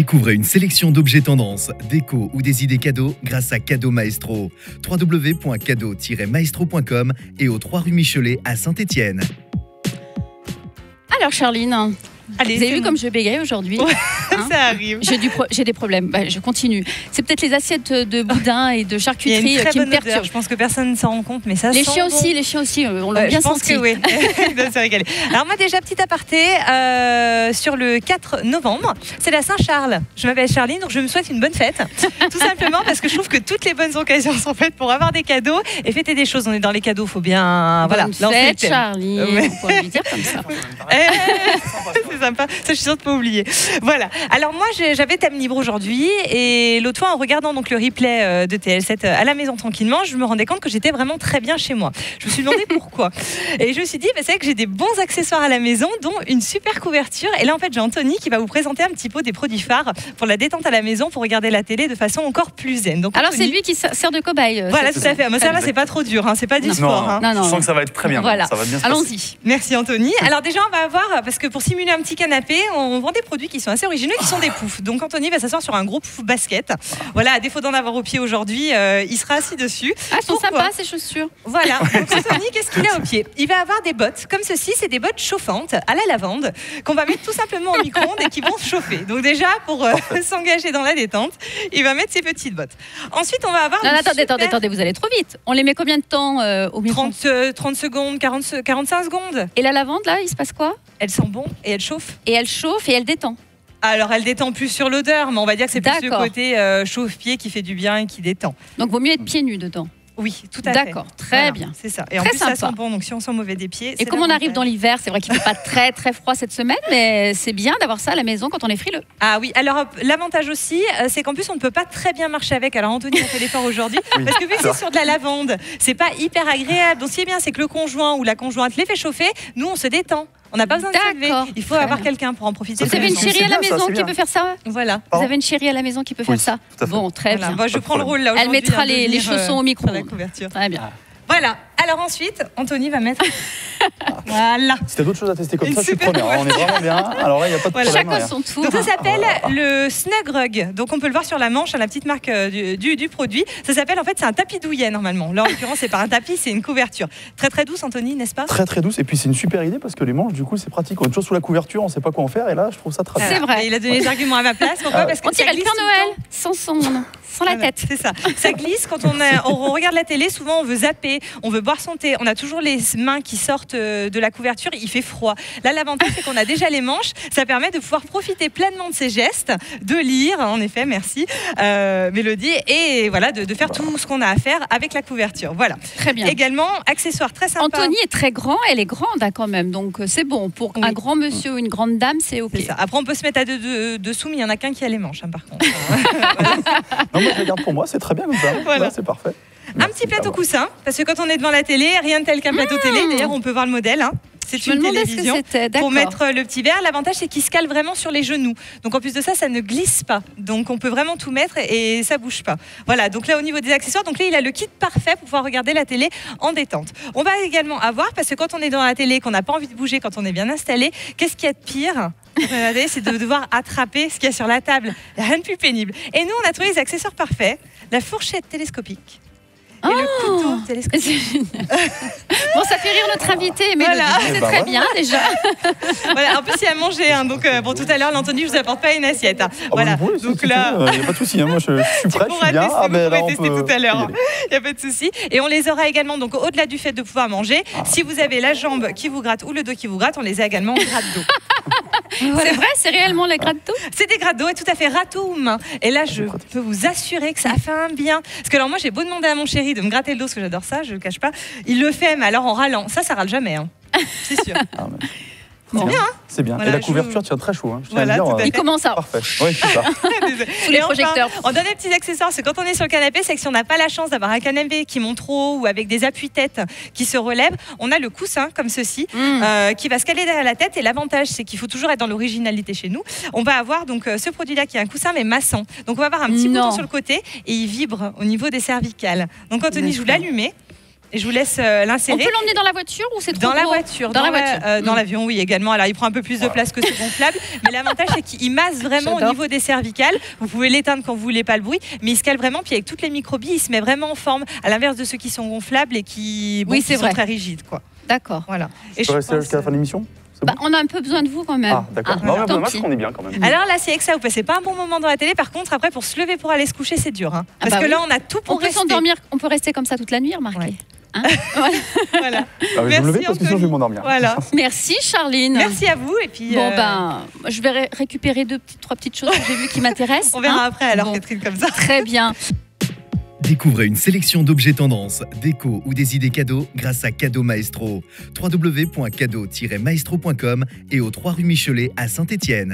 Découvrez une sélection d'objets tendances, déco ou des idées cadeaux grâce à Cadeau Maestro. www.cadeau-maestro.com et aux 3 rue Michelet à Saint-Étienne. Alors Charline, allez, vous avez vu comme je bégaye aujourd'hui? Hein, ça arrive. J'ai des problèmes. Bah, je continue. C'est peut-être les assiettes de boudin et de charcuterie qui me perturbent. Je pense que personne ne s'en rend compte, mais ça les sent chiens bon. aussi, les chiens aussi, on l'a bien senti. Je pense que oui. Ils doivent se régaler. Alors moi déjà, petit aparté, sur le 4 novembre, c'est la Saint-Charles. Je m'appelle Charline, donc je me souhaite une bonne fête. Tout simplement parce que je trouve que toutes les bonnes occasions sont faites pour avoir des cadeaux et fêter des choses. On est dans les cadeaux, faut bien... Bonne fête, Charline. On pourrait lui dire comme ça. C'est sympa, ça je suis sûre de ne pas oublier. Voilà, alors moi j'avais thème libre aujourd'hui et l'autre fois en regardant donc le replay de TL7 à la maison tranquillement, je me rendais compte que j'étais vraiment très bien chez moi. Je me suis demandé pourquoi et je me suis dit c'est vrai que j'ai des bons accessoires à la maison dont une super couverture et là en fait j'ai Anthony qui va vous présenter un petit peu des produits phares pour la détente à la maison pour regarder la télé de façon encore plus zen. Donc, alors Anthony, c'est lui qui sert de cobaye. Voilà tout à fait, moi ça va c'est pas trop dur, hein. C'est pas du sport. Non, je sens que ça va être très bien. Voilà. Ça va bien se passer. Allons-y. Merci Anthony. Alors déjà on va avoir, parce que pour simuler un petit canapé, on vend des produits qui sont assez originaux, qui sont des poufs. Donc Anthony va s'asseoir sur un gros pouf basket. Voilà, à défaut d'en avoir au pied aujourd'hui, il sera assis dessus. Ah, elles sont sympas ces chaussures. Voilà. Donc Anthony, qu'est-ce qu'il a au pied? Il va avoir des bottes comme ceci, c'est des bottes chauffantes à la lavande qu'on va mettre tout simplement au micro-ondes et qui vont chauffer. Donc déjà pour s'engager dans la détente, il va mettre ses petites bottes. Ensuite, on va avoir Attendez, vous allez trop vite. On les met combien de temps au micro? 30 secondes, 45 secondes. Et la lavande là, il se passe quoi? Elle sent bon et elle chauffe. Et elle chauffe et elle détend. Alors, elle détend plus sur l'odeur, mais on va dire que c'est plus le côté chauffe-pied qui fait du bien et qui détend. Donc, vaut mieux être pieds nus dedans. Oui, tout à fait. D'accord, très bien. C'est ça. Et en très plus, sympa. ça sent bon, donc si on sent mauvais des pieds... Et comme on arrive dans l'hiver, c'est vrai qu'il ne fait pas très très froid cette semaine, mais c'est bien d'avoir ça à la maison quand on est frileux. Ah oui, alors l'avantage aussi, c'est qu'en plus, on ne peut pas très bien marcher avec. Alors, Anthony a fait l'effort aujourd'hui, parce que vu que c'est sur de la lavande, c'est pas hyper agréable. Donc, ce qui est bien, c'est que le conjoint ou la conjointe les fait chauffer, nous, on se détend. On n'a pas besoin de s'élever. Il faut avoir quelqu'un pour en profiter. Vous avez une chérie à la maison qui peut faire ça? Voilà. Vous avez une chérie à la maison qui peut faire ça? Bon, très bien. Moi, je prends le rôle là aujourd'hui. Elle mettra les chaussons au micro. La couverture. Très bien. Voilà. Alors ensuite, Anthony va mettre... Voilà. Si t'as d'autres choses à tester comme ça, je suis preneur. On est vraiment bien. Alors là, il n'y a pas de problème. Chacun son tour. Donc ça s'appelle le Snug Rug. Donc on peut le voir sur la manche, à la petite marque du produit. Ça s'appelle, en fait, c'est un tapis douillet normalement. Là, en l'occurrence, c'est pas un tapis, c'est une couverture. Très très douce, Anthony, n'est-ce pas? Très très douce. Et puis c'est une super idée parce que les manches, du coup, c'est pratique. On est toujours sous la couverture, on ne sait pas quoi en faire. Et là, je trouve ça très bien. C'est vrai. Et il a donné les arguments à ma place. Pourquoi? Parce que on dirait le Père Noël sans la tête. C'est ça. Ça glisse quand on regarde la télé. Souvent, on veut zapper, on veut boire son thé. On a toujours les mains qui sortent de la couverture. Il fait froid. Là, l'avantage, c'est qu'on a déjà les manches. Ça permet de pouvoir profiter pleinement de ces gestes, de lire, en effet, merci, Mélodie, et voilà, de faire tout ce qu'on a à faire avec la couverture. Voilà. Très bien. Également, accessoire très sympa. Anthony est très grand, elle est grande quand même, donc c'est bon. Pour un grand monsieur ou une grande dame, c'est OK. C'est ça. Après, on peut se mettre à dessous, mais il n'y en a qu'un qui a les manches, hein, par contre. Non, moi, je regarde pour moi, c'est très bien comme ça. Voilà. Là, c'est parfait. Un petit plateau coussin, parce que quand on est devant la télé, rien de tel qu'un plateau télé. D'ailleurs, on peut voir le modèle. Hein. C'est une télévision pour mettre le petit verre. L'avantage, c'est qu'il se cale vraiment sur les genoux. Donc, en plus de ça, ça ne glisse pas. Donc, on peut vraiment tout mettre et ça bouge pas. Voilà. Donc là, au niveau des accessoires, donc là, il a le kit parfait pour pouvoir regarder la télé en détente. On va également avoir, parce que quand on est dans la télé, qu'on n'a pas envie de bouger, quand on est bien installé, qu'est-ce qu'il y a de pire? C'est de devoir attraper ce qu'il y a sur la table. Rien de plus pénible. Et nous, on a trouvé les accessoires parfaits. La fourchette télescopique. Et le couteau télescopique. Bon, ça fait rire notre invité, mais voilà. c'est très bien déjà. Voilà, en plus il y a à manger, hein, donc bon, tout à l'heure, l'Anthony, je vous apporte pas une assiette. Hein. Voilà, donc là, il n'y a pas de souci. Hein, moi, je suis prêt, je suis bien. Vous pouvez tester tout à l'heure. Il n'y a pas de souci. Et on les aura également, donc au-delà du fait de pouvoir manger, si vous avez la jambe qui vous gratte ou le dos qui vous gratte, on les a également en gratte d'eau. Voilà. C'est vrai, c'est réellement les gratte d'eau. C'est des grattes d'eau et tout à fait ratoum. Et là, je peux vous assurer que ça fait un bien. Parce que alors moi, j'ai beau demander à mon chéri de me gratter le dos, parce que j'adore ça, je le cache pas. Il le fait, mais alors en râlant. Ça râle jamais, hein. C'est sûr. C'est bien, hein. C'est bien. Voilà, et la couverture tient très chaud. Hein. Voilà, dire, il commence à... Parfait. Oui, c'est ça. Sous les projecteurs. Enfin, on donne des petits accessoires. C'est quand on est sur le canapé, c'est que si on n'a pas la chance d'avoir un canapé qui monte trop haut ou avec des appuis-têtes qui se relèvent, on a le coussin comme ceci qui va se caler derrière la tête. Et l'avantage, c'est qu'il faut toujours être dans l'originalité chez nous. On va avoir donc ce produit-là qui est un coussin mais massant. Donc on va avoir un petit bouton sur le côté et il vibre au niveau des cervicales. Donc Anthony, je vous l'allumer. Et je vous laisse l'insérer. On peut l'emmener dans la voiture ou c'est trop Dans la gros? voiture. Dans l'avion, oui, également. Alors, il prend un peu plus de place que ce gonflable. Mais l'avantage, c'est qu'il masse vraiment au niveau des cervicales. Vous pouvez l'éteindre quand vous voulez pas le bruit. Mais il se cale vraiment. Puis avec toutes les microbilles, il se met vraiment en forme. À l'inverse de ceux qui sont gonflables et qui sont très rigides, quoi. D'accord. Voilà. Et je peux rester jusqu'à la fin de l'émission? On a un peu besoin de vous quand même. Ah, d'accord. Dommage qu'on est bien quand même. Alors là, c'est que ça, vous passez pas un bon moment dans la télé. Par contre, après, pour se lever pour aller se coucher, c'est dur. Hein. Parce que là, on a tout pour rester. S'endormir. On peut rester comme ça toute la nuit, remarquez. Ouais. Hein voilà. Je vais me lever parce que sinon je vais m'endormir. Voilà. Merci Charline. Merci à vous. Et puis, je vais récupérer trois petites choses que j'ai vues qui m'intéressent. On verra après alors, Catherine, comme ça. Très bien. Découvrez une sélection d'objets tendances, déco ou des idées cadeaux grâce à Cadeau Maestro. www.cadeau-maestro.com et aux 3 rue Michelet à Saint-Étienne.